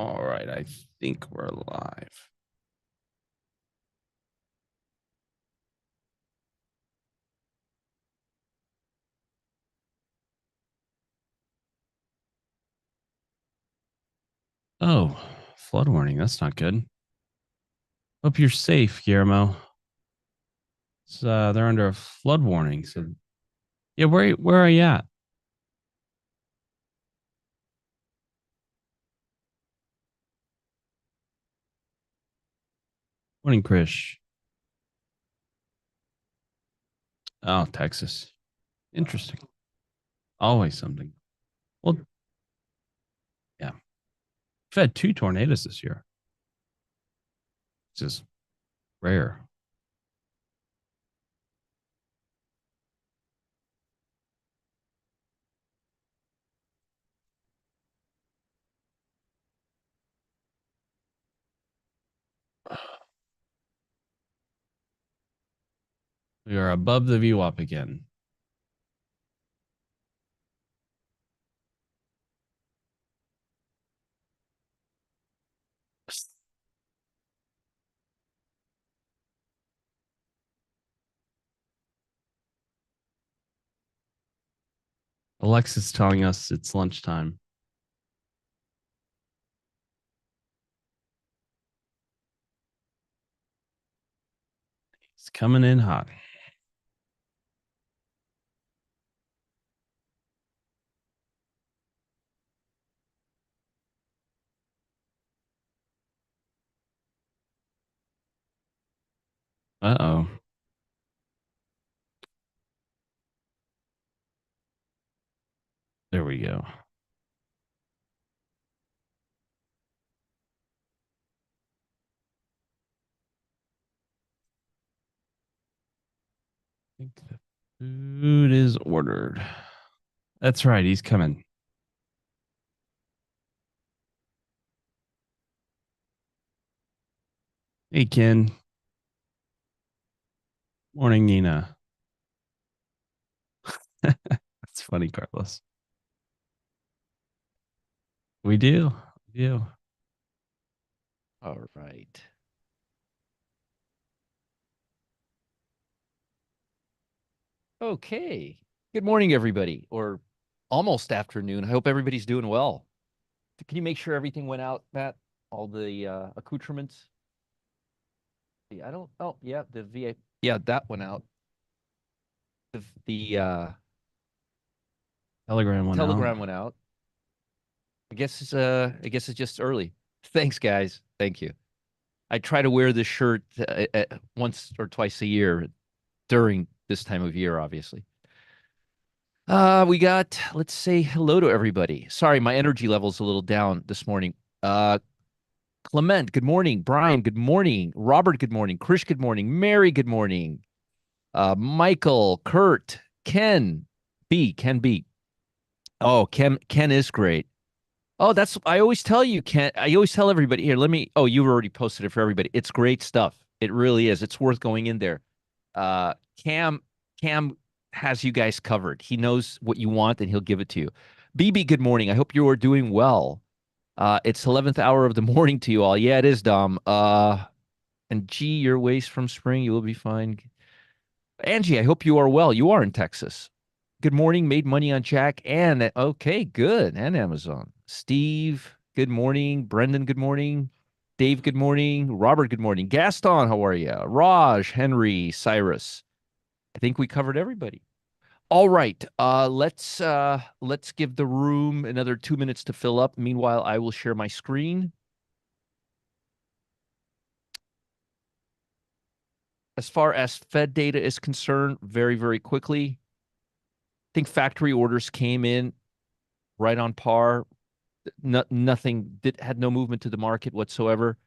All right, I think we're live. Oh, flood warning. That's not good. Hope you're safe, Guillermo. They're under a flood warning. So, yeah, where are you at? Morning, Krish. Oh, Texas. Interesting. Always something. Well, yeah. We've had two tornadoes this year. It's just rare. We are above the VWAP again. Alexa's telling us it's lunchtime. It's coming in hot. Uh-oh. There we go. I think the food is ordered. That's right. He's coming. Hey, Ken. Morning, Nina. That's funny, Carlos. We do. We do. All right. Okay. Good morning, everybody, or almost afternoon. I hope everybody's doing well. Can you make sure everything went out, Matt? All the accoutrements? Yeah, I don't. Oh, yeah, the VA. Yeah, that went out. The Telegram went out. telegram went out. I guess it's just early. Thanks, guys. Thank you. I try to wear this shirt once or twice a year during this time of year, obviously. Let's say hello to everybody. Sorry, my energy level's a little down this morning. Clement, good morning. Brian, good morning. Robert, good morning. Krish, good morning. Mary, good morning. Michael, Kurt, Ken B. Oh, Ken is great. Oh, I always tell you, Ken, I always tell everybody here, you already posted it for everybody. It's great stuff. It really is. It's worth going in there. Uh, Cam, Cam has you guys covered. He knows what you want and he'll give it to you. BB, good morning. I hope you are doing well. It's 11th hour of the morning to you all. Yeah, it is, Dom. And G, your waste from spring, you will be fine. Angie, I hope you are well. You are in Texas. Good morning. Made money on Jack and okay, good. And Amazon. Steve, good morning. Brendan, good morning. Dave, good morning. Robert, good morning. Gaston, how are you? Raj, Henry, Cyrus. I think we covered everybody. All right. Let's give the room another 2 minutes to fill up. Meanwhile, I will share my screen. As far as Fed data is concerned, very, very quickly, I think factory orders came in right on par. Nothing had no movement to the market whatsoever.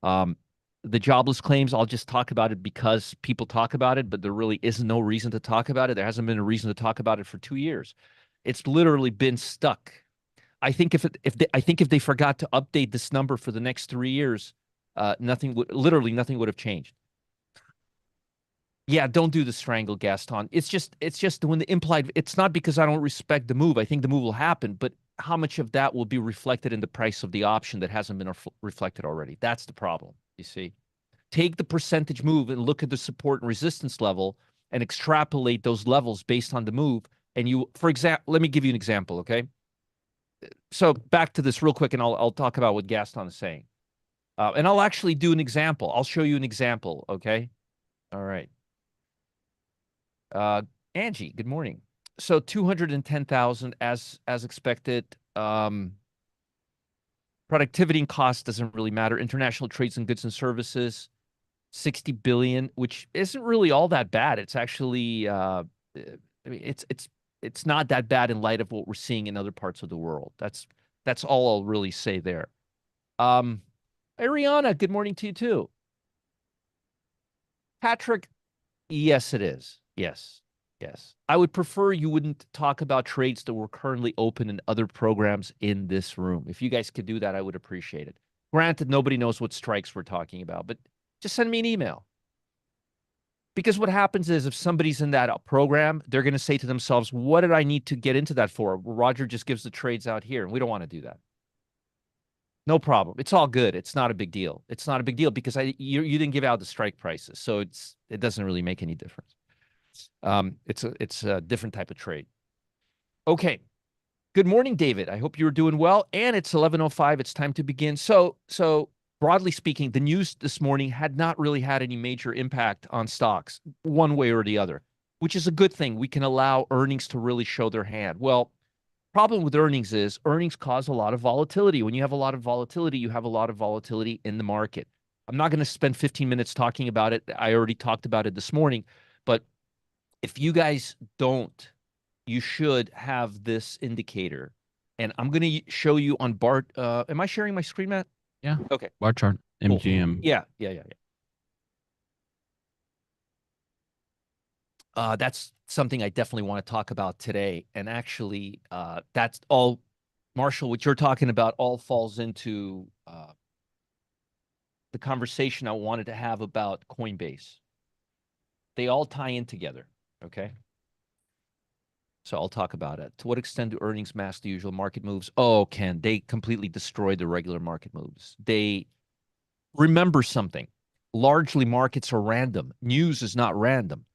Um, the jobless claims, I'll just talk about it because people talk about it, but there really is no reason to talk about it. There hasn't been a reason to talk about it for 2 years. It's literally been stuck. I think if they forgot to update this number for the next 3 years, nothing would have changed. Yeah, don't do the strangle, Gaston. It's just when the implied. It's not because I don't respect the move. I think the move will happen, but how much of that will be reflected in the price of the option that hasn't been reflected already? That's the problem, you see. Take the percentage move and look at the support and resistance level and extrapolate those levels based on the move. And you, for example, let me give you an example, okay? So back to this real quick, and I'll talk about what Gaston is saying. And I'll actually do an example. I'll show you an example, okay? All right. Angie, good morning. So 210,000 as expected. Productivity and cost doesn't really matter. International trades in goods and services, 60 billion, which isn't really all that bad. It's actually I mean it's not that bad in light of what we're seeing in other parts of the world. That's all I'll really say there. Ariana, good morning to you too. Patrick, yes, it is. Yes. Yes. I would prefer you wouldn't talk about trades that were currently open in other programs in this room. If you guys could do that, I would appreciate it. Granted, nobody knows what strikes we're talking about, but just send me an email. Because what happens is if somebody's in that program, they're going to say to themselves, what did I need to get into that for? Roger just gives the trades out here, and we don't want to do that. No problem. It's all good. It's not a big deal. It's not a big deal because you didn't give out the strike prices, so it doesn't really make any difference. It's a different type of trade. Okay. Good morning, David. I hope you're doing well. And it's 11:05. It's time to begin. So broadly speaking, the news this morning had not really had any major impact on stocks one way or the other, which is a good thing. We can allow earnings to really show their hand. Well, problem with earnings is earnings cause a lot of volatility. When you have a lot of volatility, you have a lot of volatility in the market. I'm not going to spend 15 minutes talking about it. I already talked about it this morning, but if you guys don't, you should have this indicator. And I'm going to show you on Bart. Am I sharing my screen, Matt? Yeah. Okay. Bar chart. Cool. MGM. Yeah. That's something I definitely want to talk about today. And actually, that's all, Marshall, what you're talking about all falls into the conversation I wanted to have about Coinbase. They all tie in together. Okay. So I'll talk about it. To what extent do earnings mask the usual market moves? Oh, Ken, they completely destroy the regular market moves. They remember something. Largely markets are random. News is not random.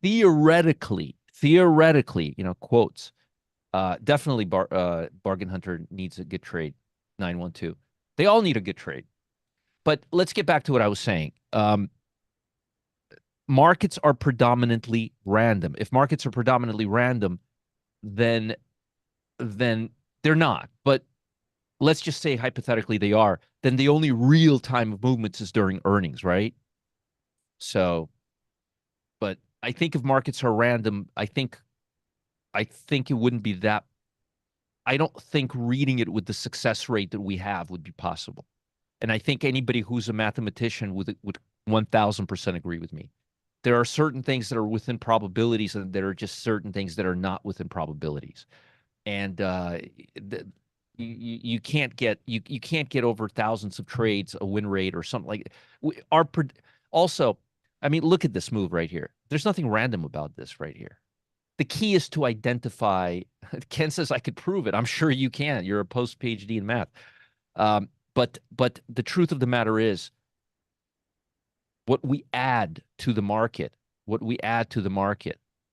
Theoretically, quotes. Definitely Bargain Hunter needs a good trade. 912. They all need a good trade. But let's get back to what I was saying. Markets are predominantly random. If markets are predominantly random, then they're not. But let's just say hypothetically they are. Then the only real time of movements is during earnings, right? So, but I think if markets are random, I think it wouldn't be that. I don't think reading it with the success rate that we have would be possible. And I think anybody who's a mathematician would 1000% agree with me. There are certain things that are within probabilities, and there are just certain things that are not within probabilities. And you can't get over thousands of trades a win rate or something like our also. I mean, look at this move right here. There's nothing random about this right here. The key is to identify. Ken says I could prove it. I'm sure you can. You're a post PhD in math. But the truth of the matter is, what we add to the market,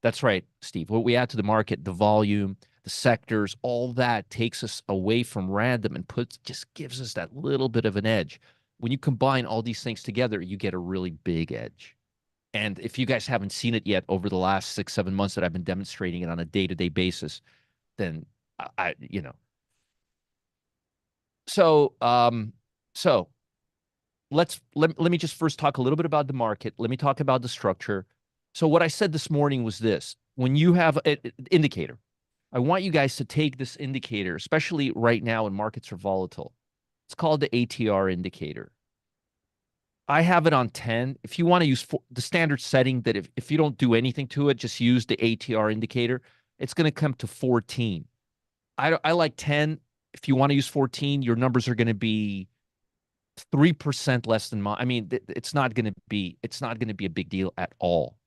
That's right, Steve. What we add to the market, the volume, the sectors, all that takes us away from random and just gives us that little bit of an edge. When you combine all these things together, you get a really big edge. And if you guys haven't seen it yet over the last 6-7 months that I've been demonstrating it on a day-to-day basis, then So, let me just first talk a little bit about the market. Let me talk about the structure. So what I said this morning was this: when you have an indicator, I want you guys to take this indicator, especially right now when markets are volatile. It's called the ATR indicator. I have it on 10. If you want to use the standard setting that if you don't do anything to it, just use the ATR indicator, it's going to come to 14. I like 10. If you want to use 14, your numbers are going to be 3% less than mine. I mean, it's not going to be a big deal at all.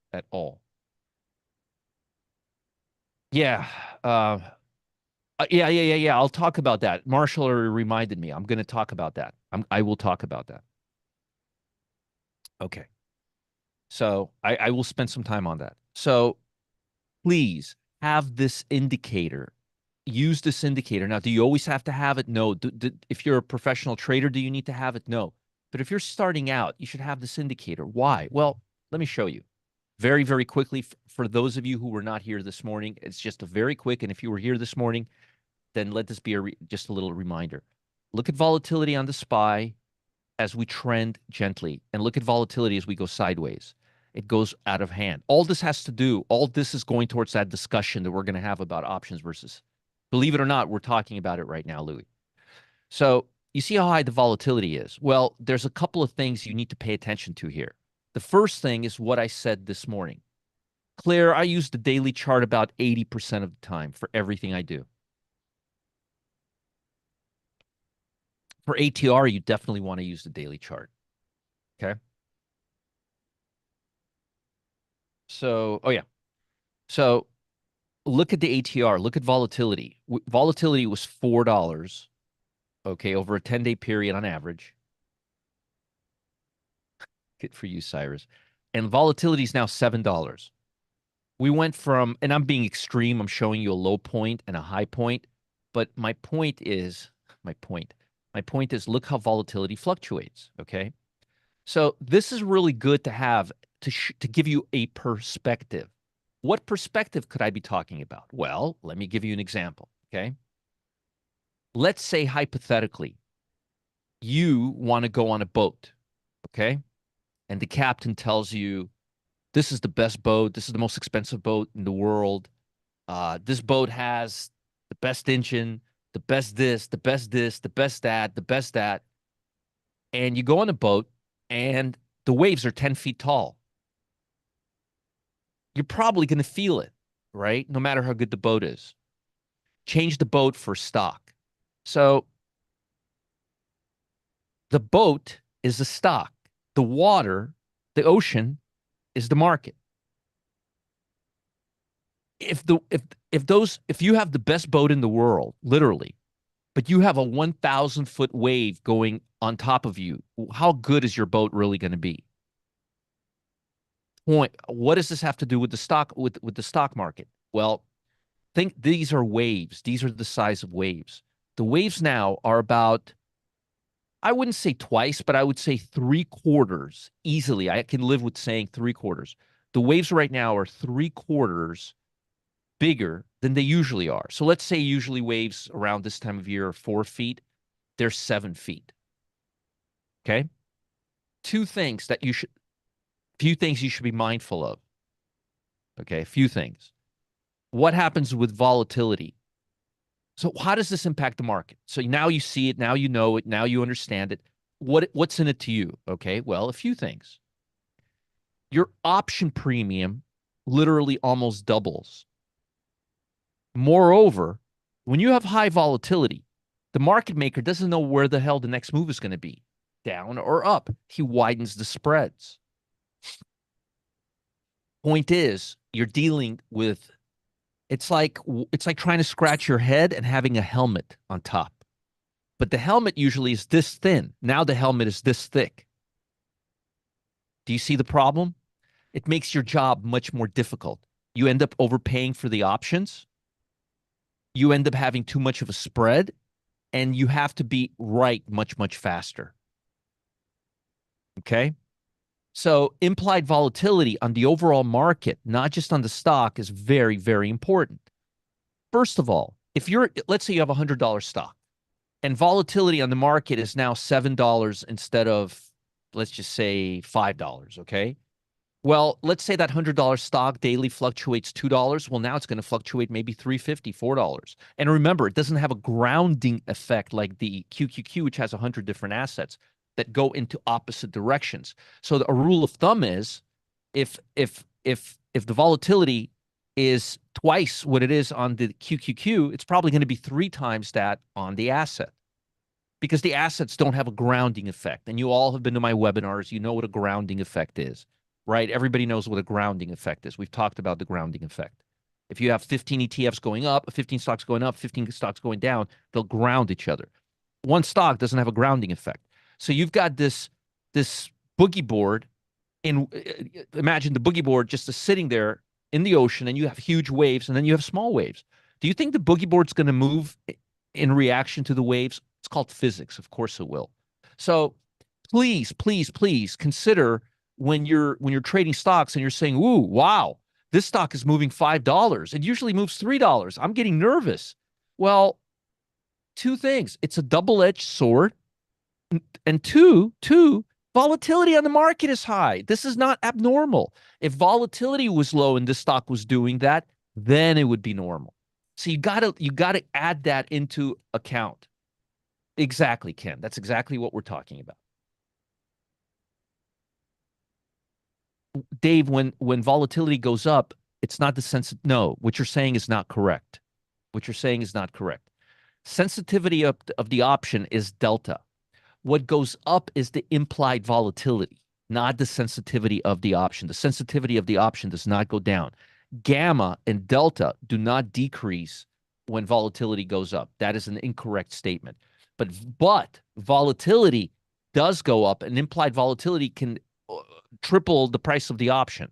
Yeah. Yeah. I'll talk about that. Marshall reminded me. I'm going to talk about that. I will talk about that. Okay. So I will spend some time on that. So please have this indicator. Use this indicator. Now, do you always have to have it? No. If you're a professional trader, do you need to have it? No. But if you're starting out, you should have this indicator. Why? Well, let me show you very, very quickly. For those of you who were not here this morning, it's just a very quick. And if you were here this morning, then let this be just a little reminder. Look at volatility on the SPY as we trend gently, and look at volatility as we go sideways. It goes out of hand. All this has to do, all this is going towards that discussion that we're going to have about options versus. Believe it or not, we're talking about it right now, Louis. So you see how high the volatility is. Well, there's a couple of things you need to pay attention to here. The first thing is what I said this morning. Claire, I use the daily chart about 80% of the time for everything I do. For ATR, you definitely want to use the daily chart. Okay. So, oh yeah. So look at the ATR, look at volatility. Volatility was $4, okay, over a 10-day period on average. Good for you, Cyrus. And volatility is now $7. We went from, and I'm being extreme, I'm showing you a low point and a high point, but my point is look how volatility fluctuates, okay? So this is really good to have to give you a perspective. What perspective could I be talking about? Well, let me give you an example, okay? Let's say hypothetically, you want to go on a boat, okay? And the captain tells you, this is the best boat. This is the most expensive boat in the world. This boat has the best engine, the best this, the best this, the best that, the best that. And you go on a boat and the waves are 10 feet tall. You're probably going to feel it, right? No matter how good the boat is. Change the boat for stock. So the boat is the stock. The water, the ocean, is the market. If you have the best boat in the world, literally, but you have a 1,000-foot wave going on top of you, how good is your boat really going to be? What does this have to do with the stock market? Well, think these are waves. These are the size of waves. The waves now are about, I wouldn't say twice, but I would say three-quarters easily. I can live with saying three-quarters. The waves right now are three-quarters bigger than they usually are. So let's say usually waves around this time of year are 4 feet. They're 7 feet. Okay? Few things you should be mindful of. Okay, a few things. What happens with volatility? So how does this impact the market? So now you see it, now you know it, now you understand it. What's in it to you? Okay, well, a few things. Your option premium literally almost doubles. Moreover, when you have high volatility, the market maker doesn't know where the hell the next move is going to be, down or up. He widens the spreads. Point is, you're dealing with it's like trying to scratch your head and having a helmet on top. But the helmet usually is this thin. Now the helmet is this thick. Do you see the problem? It makes your job much more difficult. You end up overpaying for the options. You end up having too much of a spread, and you have to be right much, much faster. Okay? So implied volatility on the overall market, not just on the stock, is very, very important. First of all, let's say you have a $100 stock and volatility on the market is now $7 instead of, let's just say, $5, okay? Well, let's say that $100 stock daily fluctuates $2. Well, now it's going to fluctuate maybe $3.50, $4. And remember, it doesn't have a grounding effect like the QQQ, which has 100 different assets that go into opposite directions. So a rule of thumb is if the volatility is twice what it is on the QQQ, it's probably going to be 3 times that on the asset because the assets don't have a grounding effect. And you all have been to my webinars. You know what a grounding effect is, right? Everybody knows what a grounding effect is. We've talked about the grounding effect. If you have 15 ETFs going up, 15 stocks going up, 15 stocks going down, they'll ground each other. One stock doesn't have a grounding effect. So you've got this boogie board, and imagine the boogie board just is sitting there in the ocean, and you have huge waves, and then you have small waves. Do you think the boogie board's going to move in reaction to the waves? It's called physics. Of course it will. So please, please, please consider when you're trading stocks and you're saying, "Ooh, wow, this stock is moving $5. It usually moves $3. I'm getting nervous." Well, two things. It's a double-edged sword. And two, volatility on the market is high. This is not abnormal. If volatility was low and this stock was doing that, then it would be normal. So you gotta add that into account. Exactly, Ken. That's exactly what we're talking about. Dave, when volatility goes up, it's not the sense. No, what you're saying is not correct. What you're saying is not correct. Sensitivity of the option is delta. What goes up is the implied volatility, not the sensitivity of the option. The sensitivity of the option does not go down. Gamma and delta do not decrease when volatility goes up. That is an incorrect statement. But volatility does go up, and implied volatility can triple the price of the option,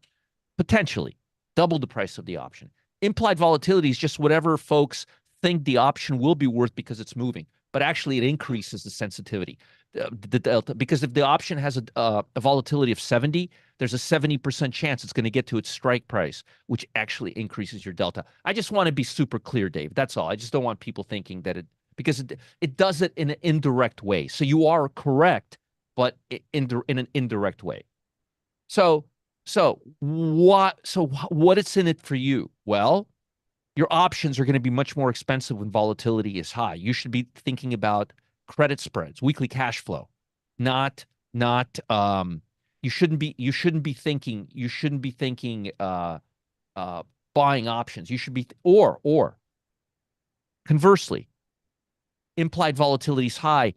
potentially double the price of the option. Implied volatility is just whatever folks think the option will be worth because it's moving, but actually it increases the sensitivity, the delta. Because if the option has a volatility of 70, there's a 70% chance it's going to get to its strike price, which actually increases your delta. I just want to be super clear, Dave. That's all. I just don't want people thinking that it does it in an indirect way. So you are correct, but in an indirect way. So what is in it for you? Well, your options are going to be much more expensive when volatility is high. You should be thinking about credit spreads, weekly cash flow, not you shouldn't be thinking buying options. You should be or conversely, implied volatility is high.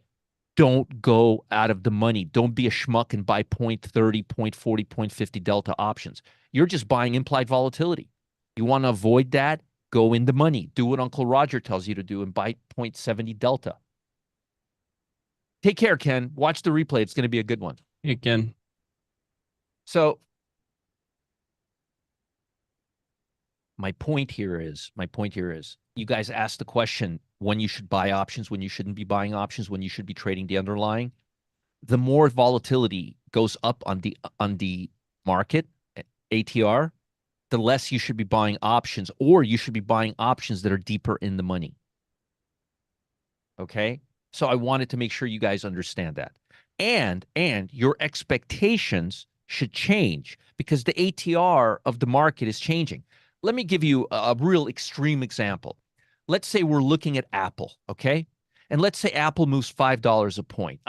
Don't go out of the money. Don't be a schmuck and buy 0.30, 0.40, 0.50 delta options. You're just buying implied volatility. You want to avoid that? Go in the money. Do what Uncle Roger tells you to do and buy 0.70 delta. Take care, Ken. Watch the replay. It's going to be a good one. Hey, Ken. So my point here is you guys asked the question when you should buy options, when you shouldn't be buying options, when you should be trading the underlying. The more volatility goes up on the market, ATR, the less you should be buying options, or you should be buying options that are deeper in the money. Okay? So I wanted to make sure you guys understand that. And your expectations should change because the ATR of the market is changing. Let me give you a real extreme example. Let's say we're looking at Apple, okay? And let's say Apple moves $5 a point.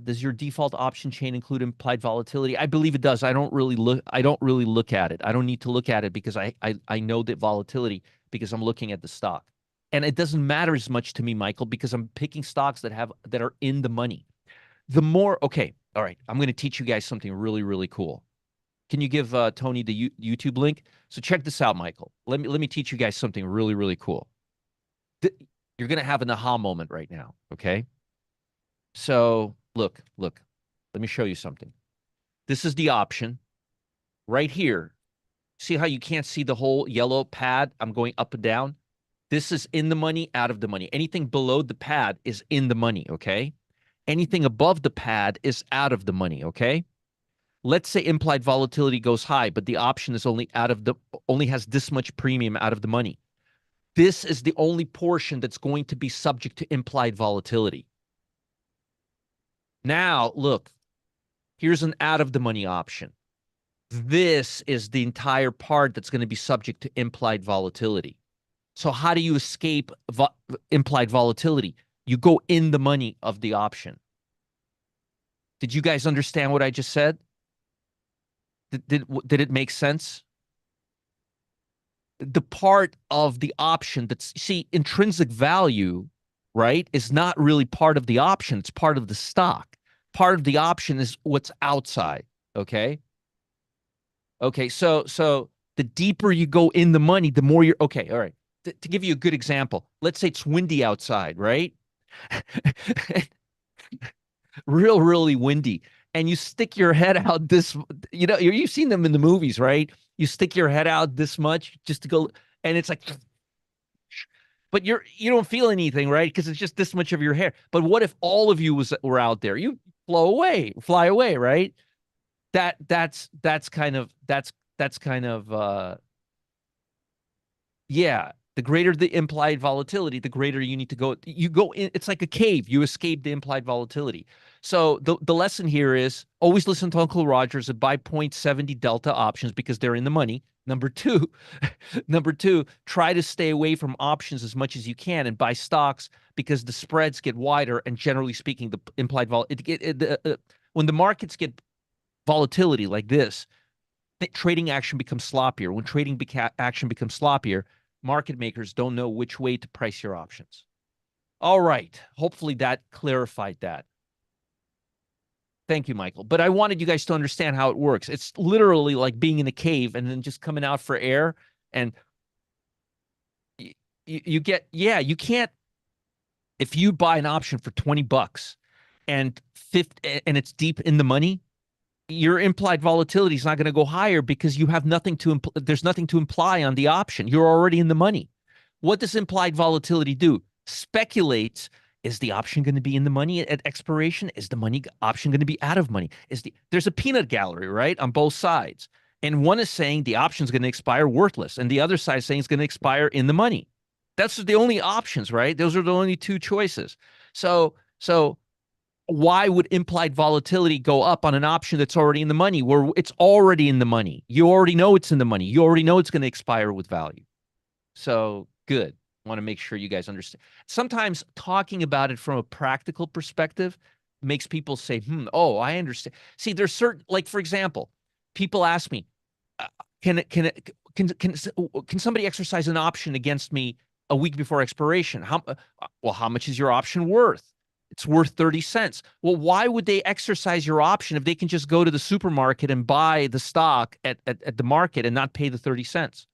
Does your default option chain include implied volatility? I believe it does. I don't really look at it. I don't need to look at it because I know that volatility because I'm looking at the stock. And it doesn't matter as much to me, Michael, because I'm picking stocks that are in the money. Okay, all right, I'm going to teach you guys something really, really cool. Can you give Tony the YouTube link? So check this out, Michael. Let me teach you guys something really, really cool. You're going to have an aha moment right now, okay? So look, let me show you something. This is the option right here. See how you can't see the whole yellow pad? I'm going up and down. This is in the money, out of the money. Anything below the pad is in the money, okay? Anything above the pad is out of the money, okay? Let's say implied volatility goes high, but the option is only has this much premium out of the money. This is the only portion that's going to be subject to implied volatility. Now, look, here's an out of the money option. This is the entire part that's going to be subject to implied volatility. So how do you escape implied volatility? You go in the money of the option. Did you guys understand what I just said? Did it make sense? The part of the option intrinsic value, right, is not really part of the option. It's part of the stock. Part of the option is what's outside. Okay. Okay. So The deeper you go in the money, the more you're okay. All right. To give you a good example, let's say it's windy outside, right? Really windy. And you stick your head out this, you've seen them in the movies, right? You stick your head out this much just to go, and it's like, but you don't feel anything, right? Because it's just this much of your hair. But what if all of you were out there? You fly away, right? That's kind of yeah, the greater the implied volatility, the greater you need to go. You go in, it's like a cave. You escape the implied volatility. So the lesson here is always listen to Uncle Rogers and buy 0.70 delta options because they're in the money. Number two, number two, try to stay away from options as much as you can and buy stocks because the spreads get wider and generally speaking, the implied when the markets get volatility like this, trading action becomes sloppier. When action becomes sloppier, market makers don't know which way to price your options. All right. Hopefully that clarified that. Thank you, Michael. But I wanted you guys to understand how it works. It's literally like being in a cave and then just coming out for air. And you get, yeah, you can't, if you buy an option for $20 and it's deep in the money, your implied volatility is not going to go higher because you have nothing to there's nothing to imply on the option. You're already in the money. What does implied volatility do? Speculates, is the option going to be in the money at expiration? Is the money option going to be out of money? There's a peanut gallery, right, on both sides. And one is saying the option is going to expire worthless, and the other side is saying it's going to expire in the money. That's the only options, right? Those are the only two choices. So why would implied volatility go up on an option that's already in the money where it's already in the money? You already know it's in the money. You already know it's going to expire with value. So good. I want to make sure you guys understand. Sometimes talking about it from a practical perspective makes people say, oh, I understand. See, there's certain, like, for example, people ask me, can somebody exercise an option against me a week before expiration? How much is your option worth? It's worth 30 cents. Well, why would they exercise your option if they can just go to the supermarket and buy the stock at the market and not pay the 30 cents?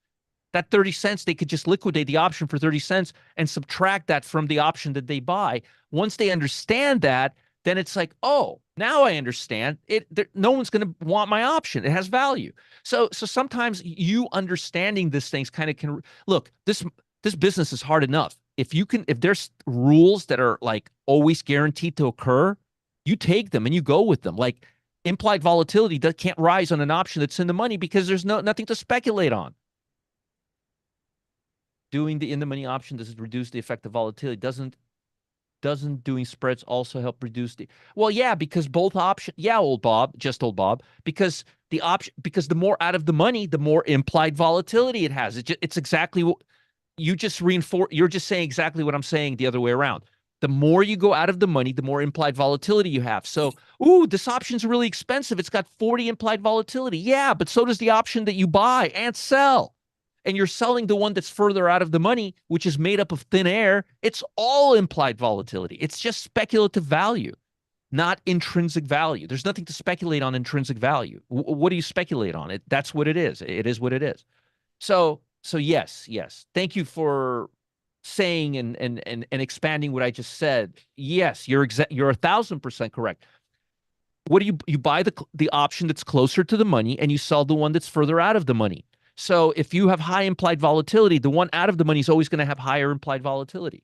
That 30 cents, they could just liquidate the option for 30 cents and subtract that from the option that they buy. Once they understand that, then it's like, oh, now I understand it. No one's going to want my option. It has value. So sometimes you understanding these things kind of can look, this business is hard enough. If there's rules that are like always guaranteed to occur, you take them and you go with them. Like implied volatility that can't rise on an option that's in the money because there's nothing to speculate on. Doing the in the money option does it reduce the effect of volatility? Doesn't doing spreads also help reduce the well, yeah, because both options, yeah, old Bob, because the more out of the money, the more implied volatility it has. It's exactly what you just reinforce. You're just saying exactly what I'm saying the other way around. The more you go out of the money, the more implied volatility you have. So, this option's really expensive. It's got 40 implied volatility. Yeah, but so does the option that you buy and sell. And you're selling the one that's further out of the money, which is made up of thin air. It's all implied volatility. It's just speculative value, not intrinsic value. There's nothing to speculate on intrinsic value. What do you speculate on? That's what it is. It is what it is. So yes. Thank you for saying and expanding what I just said. Yes, you're 1,000% correct. What do you buy the option that's closer to the money and you sell the one that's further out of the money. So if you have high implied volatility, the one out of the money is always going to have higher implied volatility.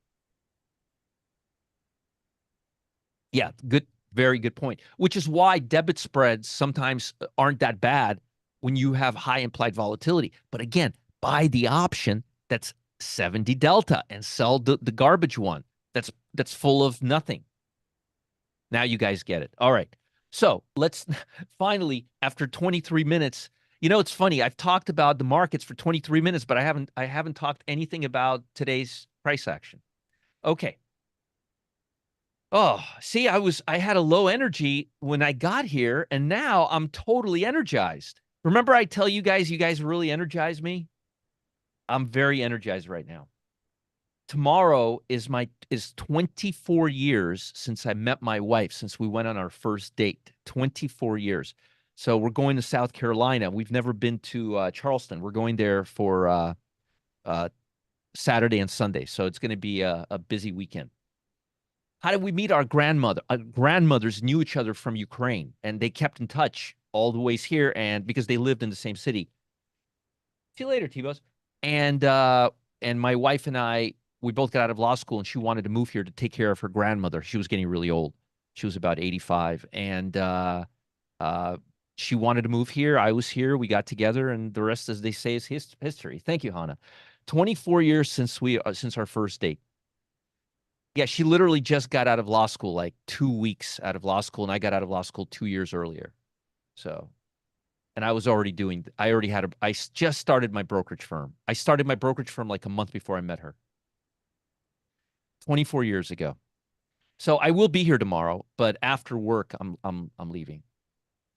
Yeah, good, very good point. Which is why debit spreads sometimes aren't that bad when you have high implied volatility. But again, buy the option that's 70 delta and sell the garbage one that's full of nothing. Now you guys get it. All right. So let's finally, after 23 minutes, it's funny. I've talked about the markets for 23 minutes, but I haven't talked anything about today's price action. Okay. Oh, see, I had a low energy when I got here, and now I'm totally energized. Remember I tell you guys really energize me? I'm very energized right now. Tomorrow is 24 years since I met my wife, since we went on our first date. 24 years. So we're going to South Carolina. We've never been to Charleston. We're going there for uh, Saturday and Sunday. So it's going to be a busy weekend. How did we meet our grandmother? Our grandmothers knew each other from Ukraine, and they kept in touch all the ways here, and because they lived in the same city. See you later, T-Boss. And my wife and I, we both got out of law school, and she wanted to move here to take care of her grandmother. She was getting really old. She was about 85, and uh, she wanted to move here. I was here. We got together, and the rest, as they say, is history. Thank you, Hannah. 24 years since our first date. Yeah, she literally just got out of law school, like 2 weeks out of law school, and I got out of law school 2 years earlier. So, and I already had just started my brokerage firm. I started my brokerage firm like a month before I met her, 24 years ago. So I will be here tomorrow, but after work, I'm leaving.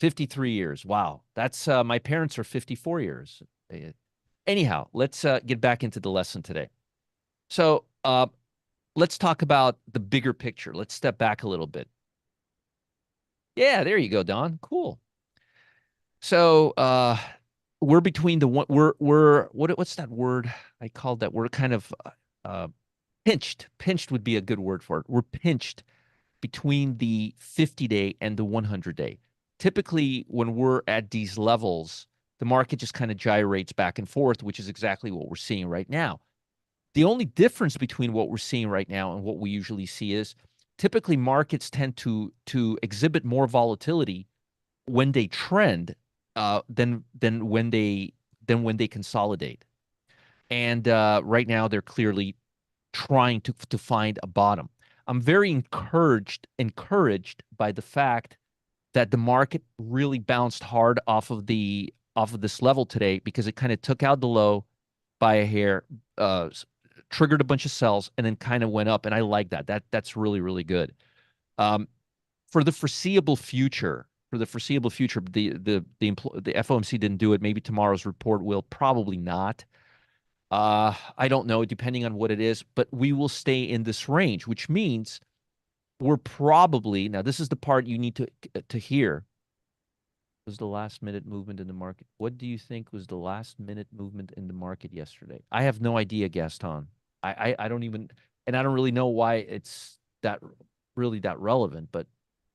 53 years. Wow. That's my parents are 54 years. Anyhow, let's get back into the lesson today. So, let's talk about the bigger picture. Let's step back a little bit. Yeah, there you go, Don. Cool. So, we're between the one what's that word? I called that. We're kind of uh pinched. Pinched would be a good word for it. We're pinched between the 50-day and the 100-day. Typically, when we're at these levels, the market just kind of gyrates back and forth, which is exactly what we're seeing right now. The only difference between what we're seeing right now and what we usually see is typically markets tend to exhibit more volatility when they trend than when they consolidate. And right now they're clearly trying to find a bottom. I'm very encouraged by the fact that the market really bounced hard off of this level today because it kind of took out the low by a hair, triggered a bunch of sells, and then kind of went up. And I like that. That's really, really good. Um, for the foreseeable future, the FOMC didn't do it. Maybe tomorrow's report will, probably not. I don't know, depending on what it is, but we will stay in this range, which means we're probably, now this is the part you need to hear. Was the last minute movement in the market? What do you think was the last minute movement in the market yesterday? I have no idea, Gaston. I don't even, and I don't really know why it's that really that relevant, but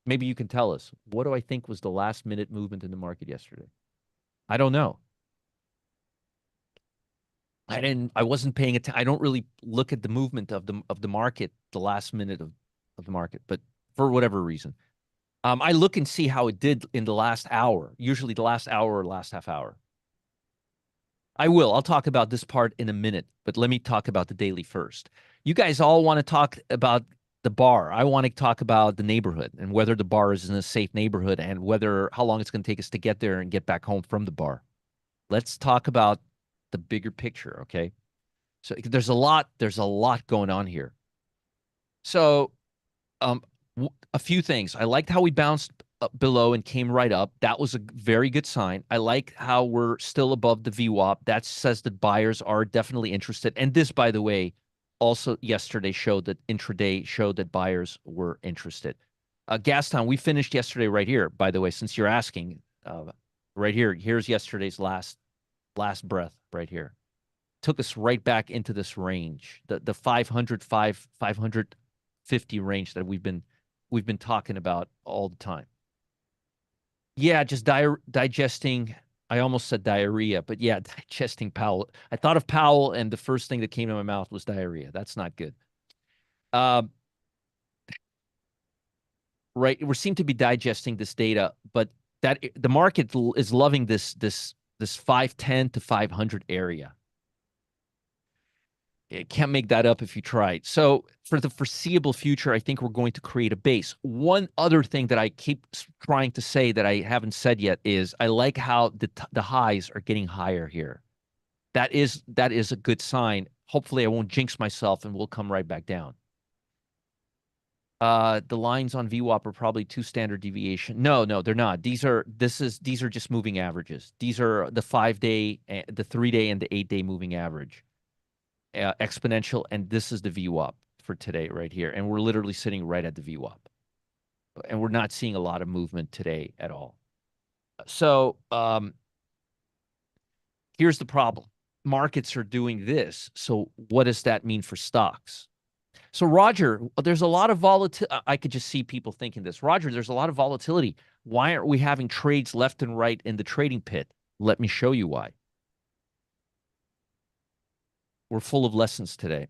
maybe you can tell us. What do I think was the last minute movement in the market yesterday? I don't know. I wasn't paying attention. I don't really look at the movement of the market, the last minute of the market, but for whatever reason. I look and see how it did in the last hour, usually the last hour or last half hour. I will. I'll talk about this part in a minute, but let me talk about the daily first. You guys all want to talk about the bar. I want to talk about the neighborhood and whether the bar is in a safe neighborhood and whether how long it's going to take us to get there and get back home from the bar. Let's talk about the bigger picture, okay? So there's a lot going on here. So, um, a few things. I liked how we bounced below and came right up. That was a very good sign. I like how we're still above the VWAP. That says that buyers are definitely interested. And this, by the way, also yesterday showed that intraday showed that buyers were interested. Gaston, we finished yesterday right here, by the way, since you're asking. Right here. Here's yesterday's last breath right here. Took us right back into this range, the 550 range that we've been talking about all the time. Yeah, just digesting. I almost said diarrhea, but yeah, digesting Powell. I thought of Powell, and the first thing that came to my mouth was diarrhea. That's not good. Uh, right, we seem to be digesting this data, but that the market is loving this 510 to 500 area. It can't make that up if you try. So for the foreseeable future, I think we're going to create a base. One other thing that I keep trying to say that I haven't said yet is I like how the highs are getting higher here. That is a good sign. Hopefully I won't jinx myself and we'll come right back down. The lines on VWAP are probably two standard deviation. No, they're not. These are just moving averages. These are the 5-day, the 3-day, and the 8-day moving average. Exponential, and this is the VWAP for today right here. And we're literally sitting right at the VWAP. And we're not seeing a lot of movement today at all. So here's the problem. Markets are doing this. So what does that mean for stocks? So Roger, there's a lot of volatility. I could just see people thinking this. Roger, there's a lot of volatility. Why aren't we having trades left and right in the trading pit? Let me show you why. We're full of lessons today.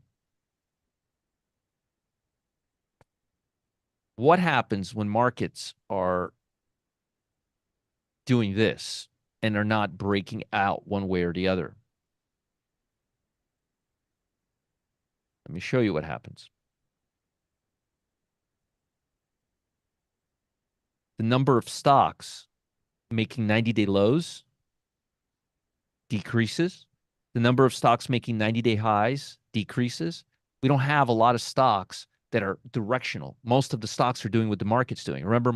What happens when markets are doing this and are not breaking out one way or the other? Let me show you what happens. The number of stocks making 90-day lows decreases. The number of stocks making 90-day highs decreases. We don't have a lot of stocks that are directional. Most of the stocks are doing what the market's doing. Remember,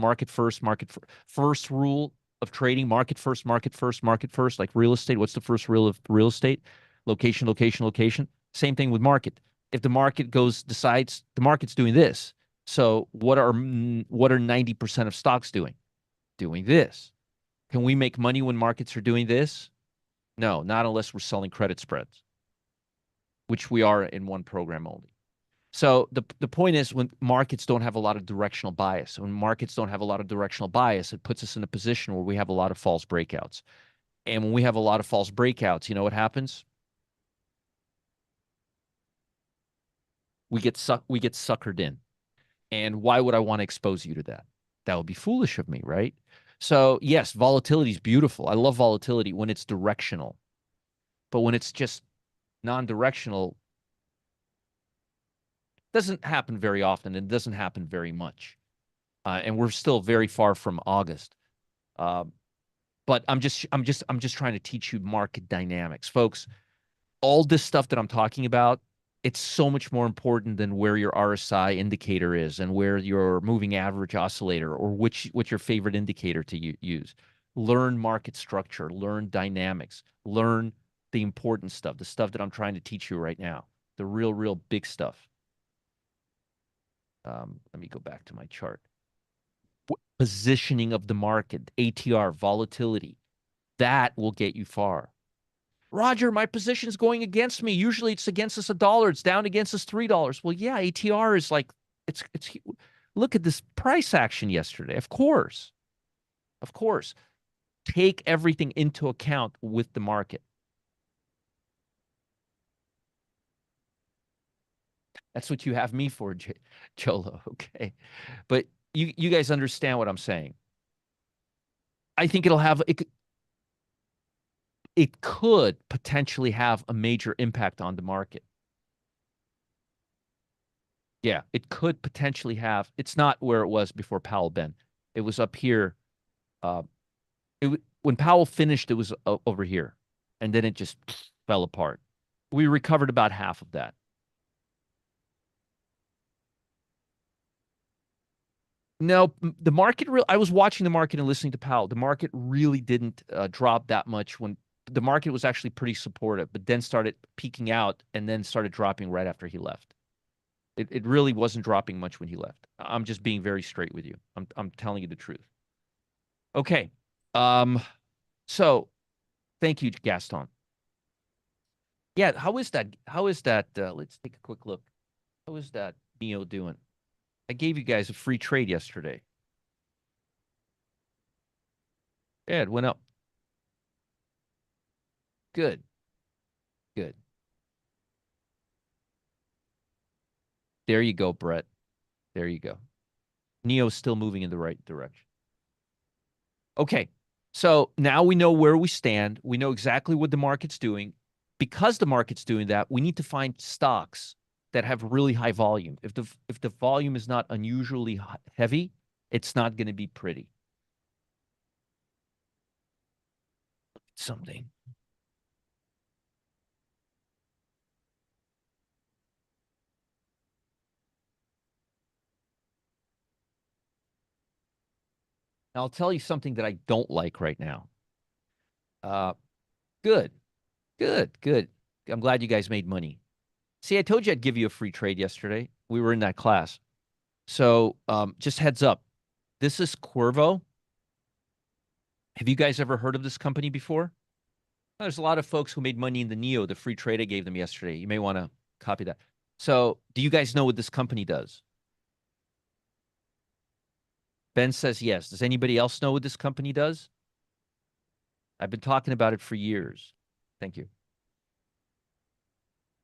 first rule of trading, market first, market first, market first, like real estate. What's the first rule of real estate? Location, location, location. Same thing with market. If the market decides the market's doing this, so what are 90% of stocks doing? Doing this. Can we make money when markets are doing this? No, not unless we're selling credit spreads, which we are in one program only. So the point is, when markets don't have a lot of directional bias, when markets don't have a lot of directional bias, it puts us in a position where we have a lot of false breakouts. And when we have a lot of false breakouts, you know what happens? We get suckered in. And why would I want to expose you to that? That would be foolish of me, right? So yes, volatility is beautiful. I love volatility when it's directional. But when it's just non-directional, doesn't happen very often and doesn't happen very much. And we're still very far from August. Uh, but I'm just trying to teach you market dynamics, folks. All this stuff that I'm talking about, it's so much more important than where your RSI indicator is and where your moving average oscillator or what's your favorite indicator to use. Learn market structure, learn dynamics, learn the important stuff, the stuff that I'm trying to teach you right now, the real big stuff. Let me go back to my chart. Positioning of the market, ATR, volatility, that will get you far. Roger, my position is going against me. Usually it's against us $1. It's down against us $3. Well, yeah, ATR is like, it's, look at this price action yesterday. Of course. Of course. Take everything into account with the market. That's what you have me for, Jolo. Okay. But you guys understand what I'm saying. I think it could potentially have a major impact on the market. Yeah, it could potentially have. It's not where it was before Powell, Ben. It was up here. Uh, when Powell finished, it was over here, and then it just fell apart. We recovered about half of that. No, the market. I was watching the market and listening to Powell. The market really didn't drop that much when the market was actually pretty supportive, but then started peaking out and then started dropping right after he left. It really wasn't dropping much when he left. I'm just being very straight with you. I'm telling you the truth. Okay. So thank you, Gaston. Yeah, how is that? How is that? Let's take a quick look. How is that Neo doing? I gave you guys a free trade yesterday. Yeah, it went up. Good. Good. There you go, Brett. There you go. Neo's still moving in the right direction. Okay. So now we know where we stand. We know exactly what the market's doing. Because the market's doing that, we need to find stocks that have really high volume. If the volume is not unusually heavy, it's not going to be pretty. Something. I'll tell you something that I don't like right now. Uh, good, good. I'm glad you guys made money. See, I told you I'd give you a free trade yesterday. We were in that class. So just heads up. This is Cuervo. Have you guys ever heard of this company before? There's a lot of folks who made money in the Neo, the free trade I gave them yesterday. You may want to copy that. So, do you guys know what this company does? Ben says yes. Does anybody else know what this company does? I've been talking about it for years. Thank you.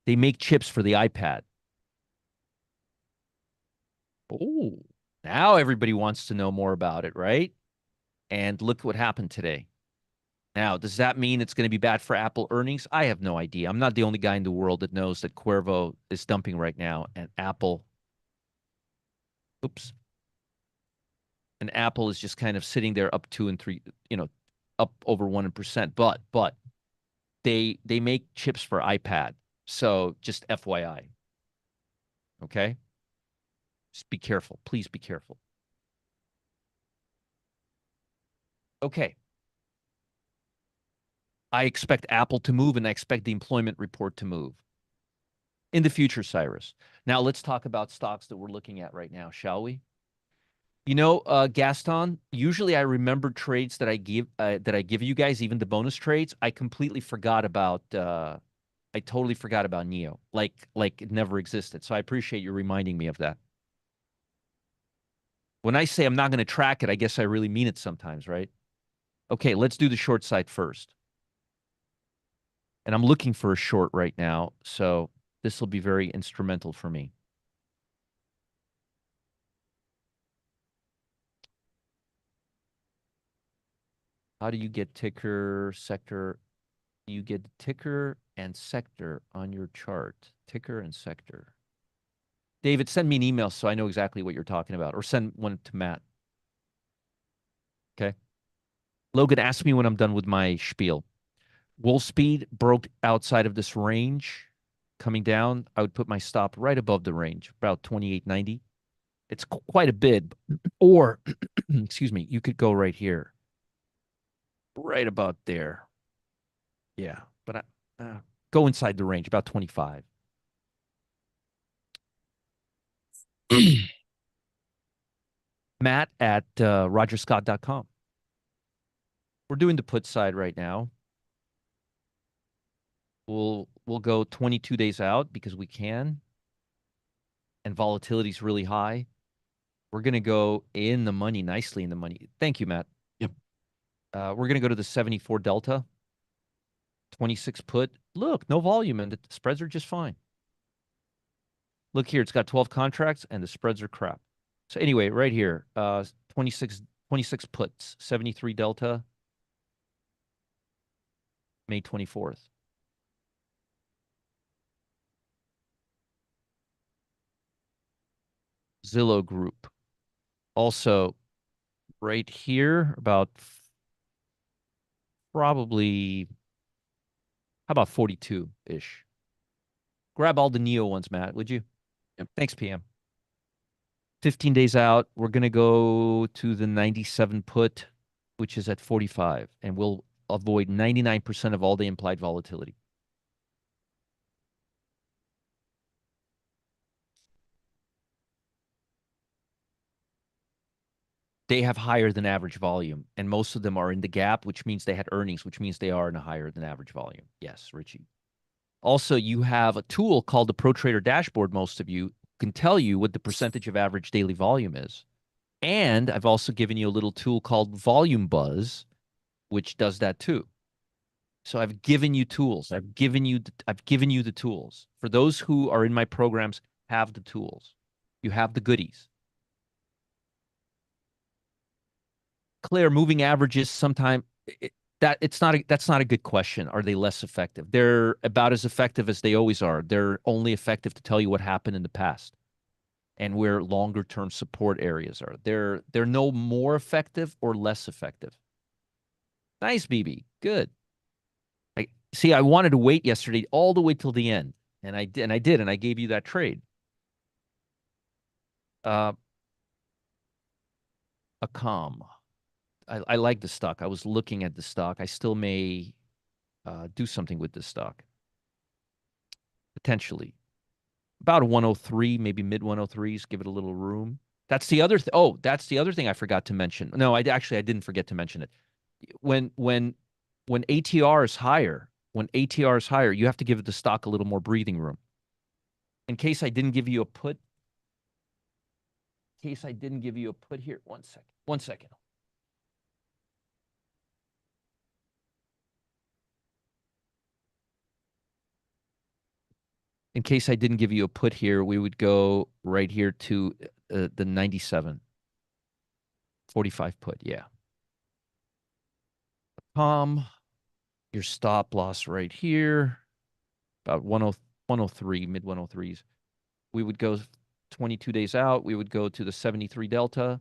They make chips for the iPad. Oh, now everybody wants to know more about it, right? And look what happened today. Now, does that mean it's going to be bad for Apple earnings? I have no idea. I'm not the only guy in the world that knows that Cuervo is dumping right now, and oops, and Apple is just kind of sitting there up 2 and 3, up over 1%. But they make chips for iPad, so just FYI, okay? Just be careful, please be careful. Okay. I expect Apple to move, and I expect the employment report to move in the future, Cyrus. Now let's talk about stocks that we're looking at right now, shall we? Gaston, usually I remember trades that I give you guys, even the bonus trades. I completely forgot about I totally forgot about Neo. Like it never existed. So I appreciate you reminding me of that. When I say I'm not going to track it, I guess I really mean it sometimes, right? Okay, let's do the short side first. And I'm looking for a short right now, so this will be very instrumental for me. How do you get ticker, sector? You get ticker and sector on your chart. Ticker and sector. David, send me an email so I know exactly what you're talking about, or send one to Matt. Okay. Logan, ask me when I'm done with my spiel. Wolfspeed broke outside of this range. Coming down, I would put my stop right above the range, about 28.90. It's quite a bit. Or, excuse me, you could go right here, right about there. Yeah, but go inside the range, about 25. Matt at rogerscott.com. We're doing the put side right now. We'll go 22 days out because we can, and volatility is really high. We're going to go in the money, nicely in the money. Thank you, Matt. Yep. We're going to go to the 74 delta, 26 put. Look, no volume, and the spreads are just fine. Look here, it's got 12 contracts, and the spreads are crap. So anyway, right here, 26 puts, 73 delta, May 24th. Zillow Group. Also, right here, about probably, how about 42-ish? Grab all the Neo ones, Matt, would you? Yep. Thanks, PM. 15 days out, we're going to go to the 97 put, which is at 45, and we'll avoid 99% of all the implied volatility. They have higher than average volume, and most of them are in the gap, which means they had earnings, which means they are in a higher than average volume. Yes, Richie. Also, you have a tool called the Pro Trader Dashboard. Most of you can tell you what the percentage of average daily volume is. And I've also given you a little tool called Volume Buzz, which does that too. So I've given you tools. I've given you the tools. For those who are in my programs, have the tools. You have the goodies. Claire, moving averages sometime that's not a good question. Are they less effective? They're about as effective as they always are. They're only effective to tell you what happened in the past and where longer term support areas are. They're no more effective or less effective. Nice, BB. Good. I wanted to wait yesterday all the way till the end, and I did, and I gave you that trade. A calm. I like the stock. I was looking at the stock. I still may do something with this stock potentially. About a 103, maybe mid 103s. Give it a little room. That's the other. That's the other thing I forgot to mention. No, I didn't forget to mention it. when when when ATR is higher, you have to give the stock a little more breathing room. In case I didn't give you a put, here, one second. One second. In case I didn't give you a put here, we would go right here to the 97. 45 put, yeah. Your stop loss right here, about 103, mid 103s. We would go 22 days out. We would go to the 73 delta,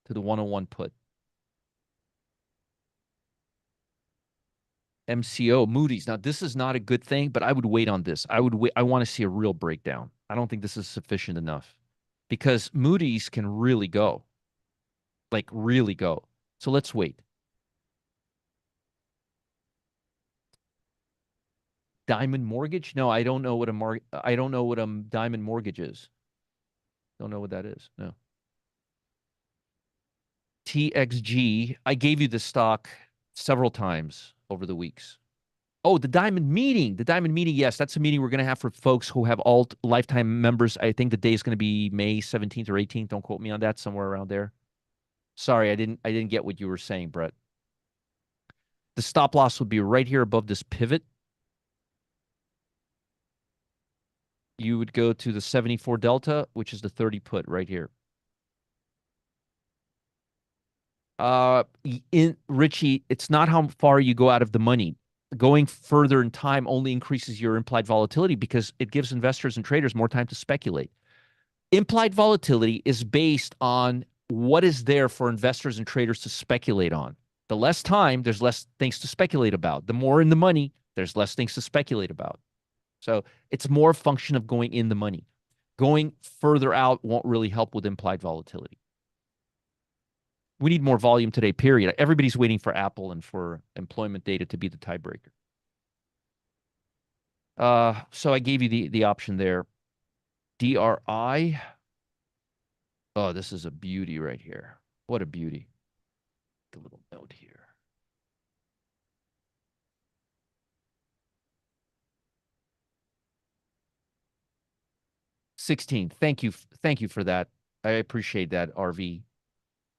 to the 101 put. MCO, Moody's. Now, this is not a good thing, but I would wait on this. I would wait. I want to see a real breakdown. I don't think this is sufficient enough because Moody's can really go, like really go. So let's wait. Diamond Mortgage? No, I don't know what I don't know what a Diamond Mortgage is. Don't know what that is. No. TXG. I gave you the stock several times over the weeks. Oh, the Diamond Meeting. The Diamond Meeting. Yes, that's a meeting we're going to have for folks who have alt lifetime members. I think the day is going to be May 17th or 18th. Don't quote me on that. Somewhere around there. Sorry, I didn't get what you were saying, Brett. The stop loss would be right here above this pivot. You would go to the 74 delta, which is the 30 put right here. In Richie, it's not how far you go out of the money. Going further in time only increases your implied volatility because it gives investors and traders more time to speculate. Implied volatility is based on what is there for investors and traders to speculate on. The less time, there's less things to speculate about. The more in the money, there's less things to speculate about. So it's more a function of going in the money. Going further out won't really help with implied volatility. We need more volume today, period. Everybody's waiting for Apple and for employment data to be the tiebreaker. So I gave you the option there. DRI. Oh, this is a beauty right here. What a beauty. A little note here. $16. Thank you. Thank you for that. I appreciate that, RV.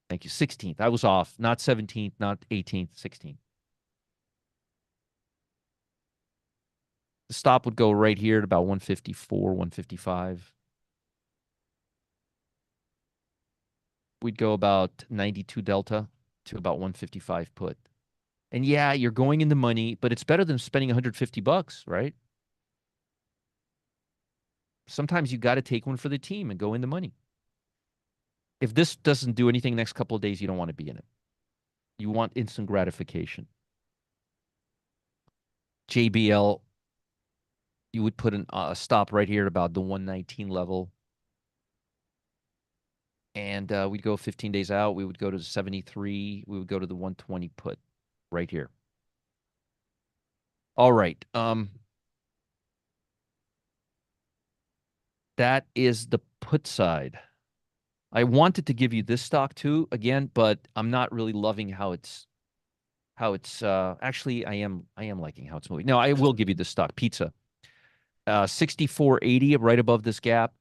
Thank you. 16th. I was off. Not 17th, not 18th, 16th. The stop would go right here at about 154, 155. We'd go about 92 delta to about 155 put. And yeah, you're going in the money, but it's better than spending 150 bucks, right? Sometimes you got to take one for the team and go in the money. If this doesn't do anything next couple of days, you don't want to be in it. You want instant gratification. JBL, you would put a stop right here at about the 119 level. And we'd go 15 days out. We would go to the 73. We would go to the 120 put right here. All right. That is the put side. I wanted to give you this stock too, again, but I'm not really loving how it's actually I am liking how it's moving. No, I will give you this stock, pizza. 64.80 right above this gap.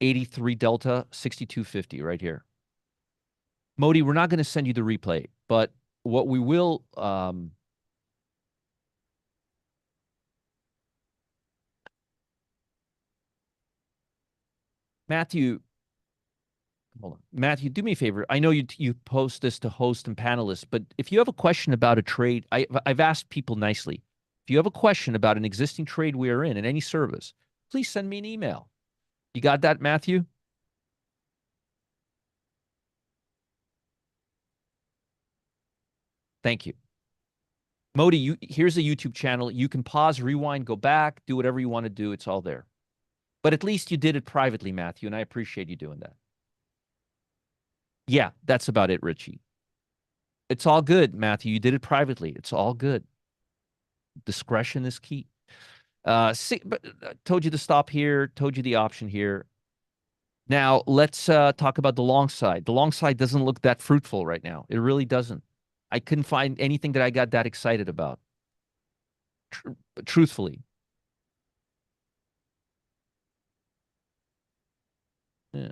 83 delta, 62.50 right here. Modi, we're not going to send you the replay, but what we will Matthew, hold on. Matthew, do me a favor. I know you post this to host and panelists, but if you have a question about a trade, I've asked people nicely. If you have a question about an existing trade we are in any service, please send me an email. You got that, Matthew? Thank you. Modi, here's a YouTube channel. You can pause, rewind, go back, do whatever you want to do. It's all there. But at least you did it privately, Matthew, and I appreciate you doing that. Yeah, that's about it, Richie. It's all good, Matthew. You did it privately. It's all good. Discretion is key. See, but told you to stop here, told you the option here. Now, let's talk about the long side. The long side doesn't look that fruitful right now. It really doesn't. I couldn't find anything that I got that excited about, tr truthfully. Yeah,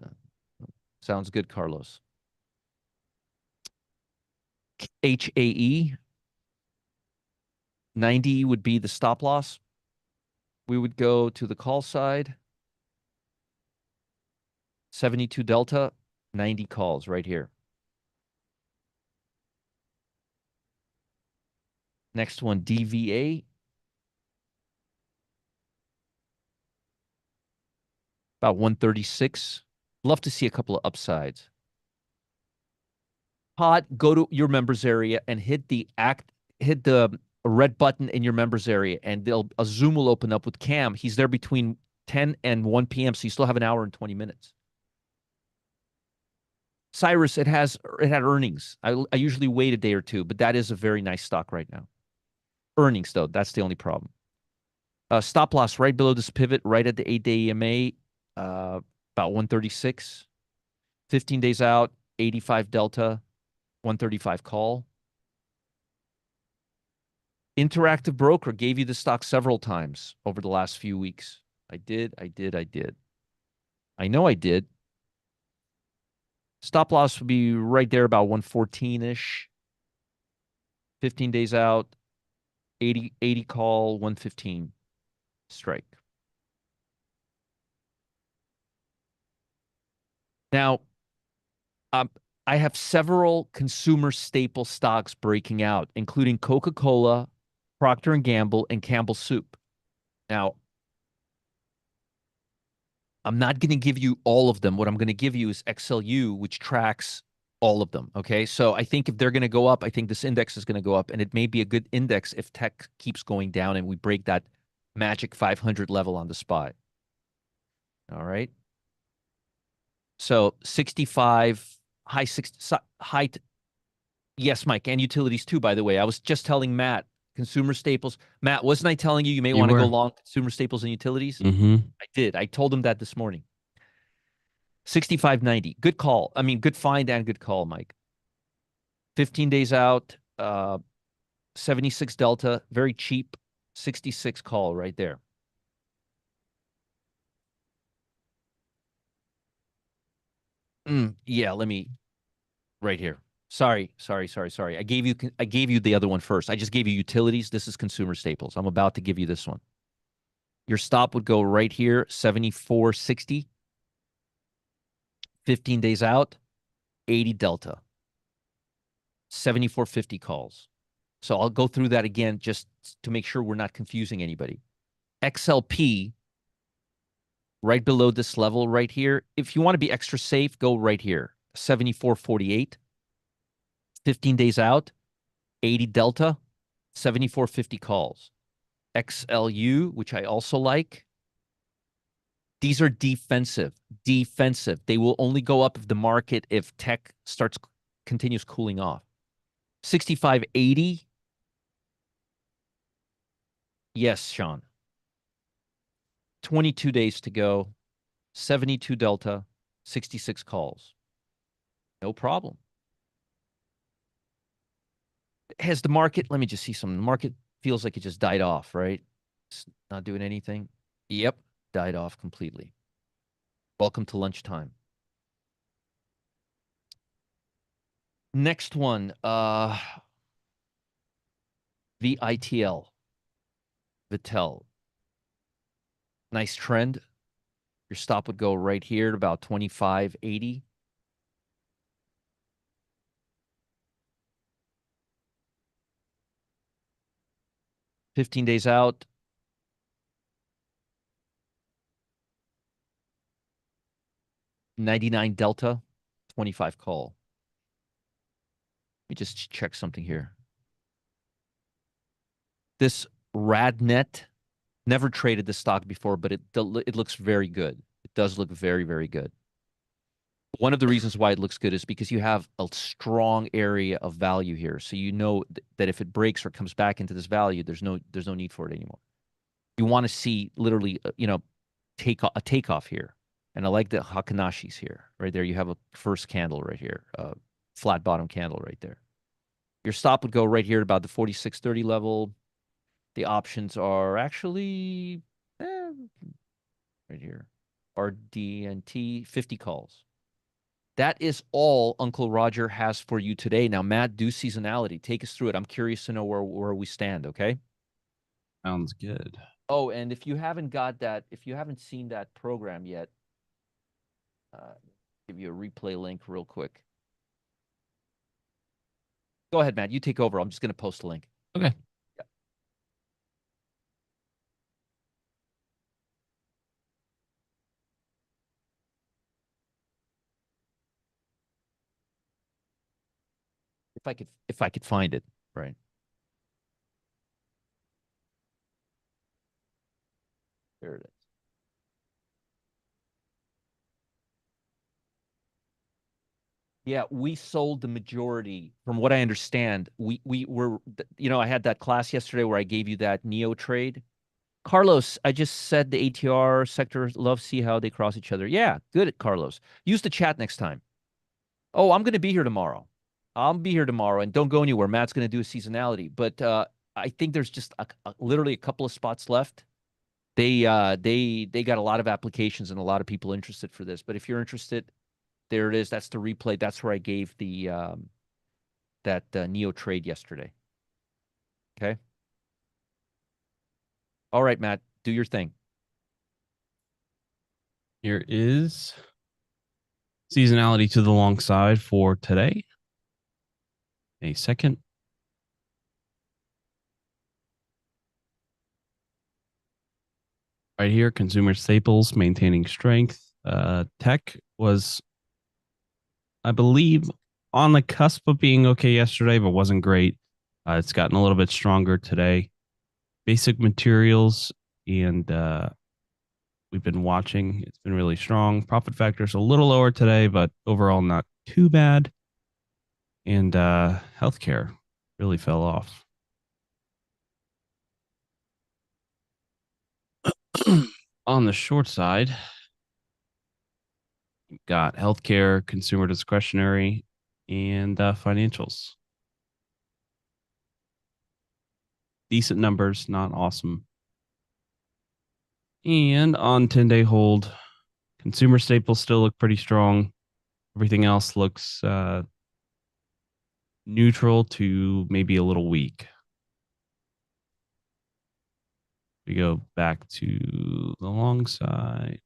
sounds good, Carlos. HAE, 90 would be the stop loss. We would go to the call side, 72 delta, 90 calls right here. Next one, DVA, about 136. Love to see a couple of upsides. Pod, go to your members area and hit the red button in your members area, and a Zoom will open up with Cam. He's there between 10 and 1 p.m., so you still have an hour and 20 minutes. Cyrus, it had earnings. I usually wait a day or two, but that is a very nice stock right now. Earnings, though, that's the only problem. Stop loss right below this pivot, right at the 8-day EMA, about 136. 15 days out, 85 delta, 135 call. Interactive Broker gave you the stock several times over the last few weeks. I did. I know I did. Stop loss would be right there about 114-ish. 15 days out, 80 call, 115 strike. Now, um, I have several consumer staple stocks breaking out, including Coca-Cola, Procter and Gamble, and Campbell Soup. Now, I'm not going to give you all of them. What I'm going to give you is XLU, which tracks all of them. Okay. So I think if they're going to go up, I think this index is going to go up. And it may be a good index if tech keeps going down and we break that magic 500 level on the spot. All right. So 65, high 60, high. Yes, Mike, and utilities too, by the way. I was just telling Matt, consumer staples. Matt, wasn't I telling you you may You want to go were. long consumer staples and utilities? Mm-hmm. I did. I told him that this morning. 65.90. Good call. I mean, good find and good call, Mike. 15 days out, 76 delta, very cheap, 66 call right there. Yeah, let me right here. Sorry. I gave you the other one first. I just gave you utilities. This is consumer staples. I'm about to give you this one. Your stop would go right here, 74.60. 15 days out, 80 delta, 74.50 calls. So I'll go through that again just to make sure we're not confusing anybody. XLP, right below this level right here. If you want to be extra safe, go right here, 74.48. 15 days out, 80 delta, 74.50 calls. XLU, which I also like. These are defensive. Defensive. They will only go up if tech continues cooling off. 65.80. Yes, Sean. 22 days to go. 72 delta, 66 calls. No problem. Has the market, let me just see some. The market feels like it just died off, right? It's not doing anything. Yep, died off completely. Welcome to lunchtime. Next one, VITL, Vitel. Nice trend. Your stop would go right here at about 25.80. $15 days out. 99 delta, 25 call. Let me just check something here. This Radnet, never traded this stock before, but it looks very good. It does look very, very good. One of the reasons why it looks good is because you have a strong area of value here. So you know that if it breaks or comes back into this value, there's no need for it anymore. You want to see literally, takeoff here. And I like the Hakanashis here. Right there, you have a first candle right here, flat bottom candle right there. Your stop would go right here at about the 46.30 level. The options are actually right here. RDNT 50 calls. That is all Uncle Roger has for you today. Now, Matt, do seasonality. Take us through it. I'm curious to know where we stand, okay? Sounds good. Oh, and if you haven't got that, if you haven't seen that program yet, uh, give you a replay link real quick. Go ahead, Matt. You take over. I'm just going to post a link. Okay. Yeah. If I could find it, right? There it is. Yeah, we sold the majority. From what I understand, we were, I had that class yesterday where I gave you that Neo trade. Carlos, I just said the ATR sector love see how they cross each other. Yeah, good, Carlos. Use the chat next time. Oh, I'm going to be here tomorrow. I'll be here tomorrow, and don't go anywhere. Matt's going to do a seasonality, but I think there's just literally a couple of spots left. They got a lot of applications and a lot of people interested for this. But if you're interested, there it is. That's the replay. That's where I gave the that Neo trade yesterday. Okay. All right, Matt, do your thing. Here is seasonality to the long side for today. A second. Right here, consumer staples maintaining strength. Tech was, I believe, on the cusp of being okay yesterday, but wasn't great. It's gotten a little bit stronger today. Basic materials, and we've been watching. It's been really strong. Profit factor's a little lower today, but overall not too bad. And healthcare really fell off. On the short side, you've got healthcare, consumer discretionary, and financials. Decent numbers, not awesome. And on 10-day hold, consumer staples still look pretty strong. Everything else looks neutral to maybe a little weak. We go back to the long side.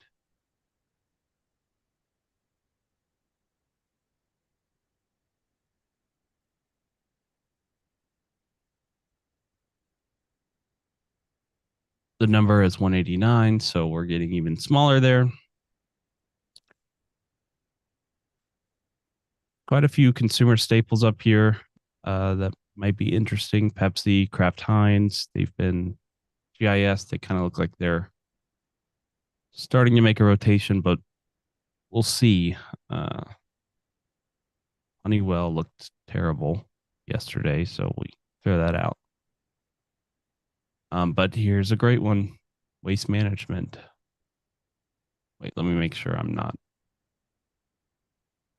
The number is 189, so we're getting even smaller there. Quite a few consumer staples up here that might be interesting. Pepsi, Kraft Heinz, they've been GIS. They kind of look like they're starting to make a rotation, but we'll see. Uh, Honeywell looked terrible yesterday, so we throw that out. But here's a great one: waste management. Wait, let me make sure I'm not.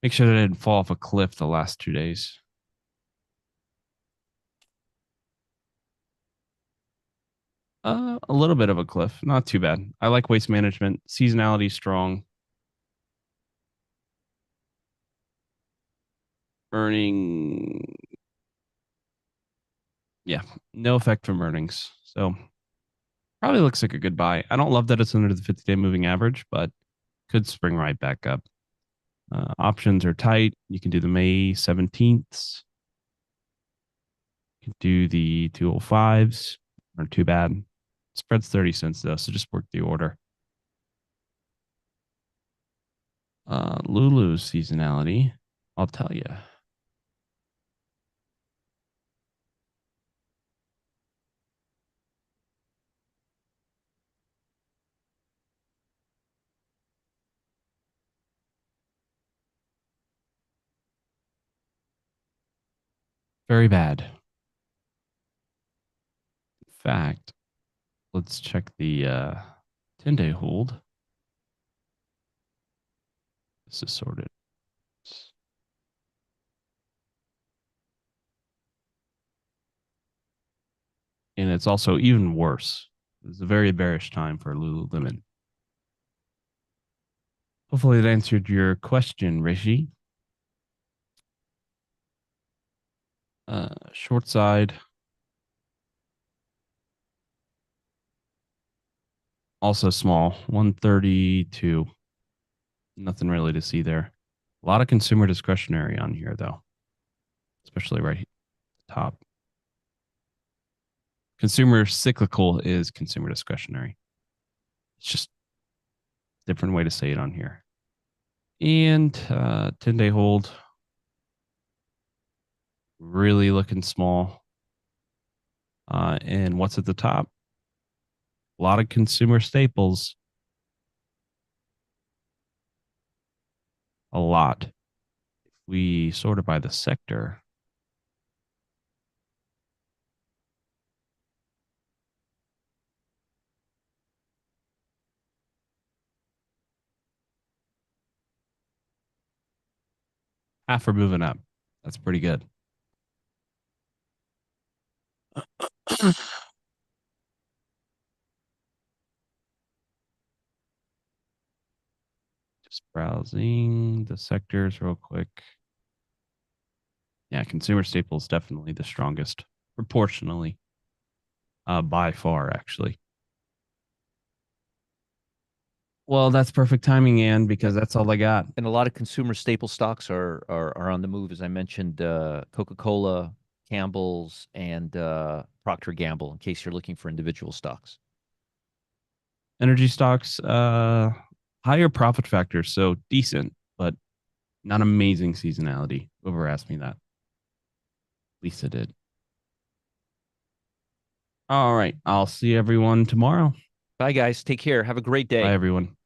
Make sure that I didn't fall off a cliff the last 2 days. A little bit of a cliff, not too bad. I like waste management. Seasonality strong. Earning, yeah, no effect from earnings. So probably looks like a good buy. I don't love that it's under the 50-day moving average, but could spring right back up. Options are tight. You can do the May 17th. You can do the 205s. Aren't too bad. Spread's 30 cents though, so just work the order. Lulu's seasonality, I'll tell you. Very bad. In fact, let's check the 10-day hold. This is sorted. And it's also even worse. It's a very bearish time for Lululemon. Hopefully, that answered your question, Rishi. Short side, also small, 132. Nothing really to see there. A lot of consumer discretionary on here, though, especially right at the top. Consumer cyclical is consumer discretionary. It's just a different way to say it on here. And 10-day hold, really looking small. And what's at the top? A lot of consumer staples. A lot. If we sort it by the sector, half are moving up. That's pretty good. Just browsing the sectors real quick. Yeah, consumer staples definitely the strongest proportionally, by far, actually. Well, that's perfect timing, Ann, because that's all I got. And a lot of consumer staple stocks are on the move, as I mentioned, Coca-Cola, Campbell's, and Procter Gamble, in case you're looking for individual stocks. Energy stocks, higher profit factors, so decent, but not amazing seasonality. Whoever asked me that. Lisa did. All right. I'll see everyone tomorrow. Bye, guys. Take care. Have a great Bye, day. everyone.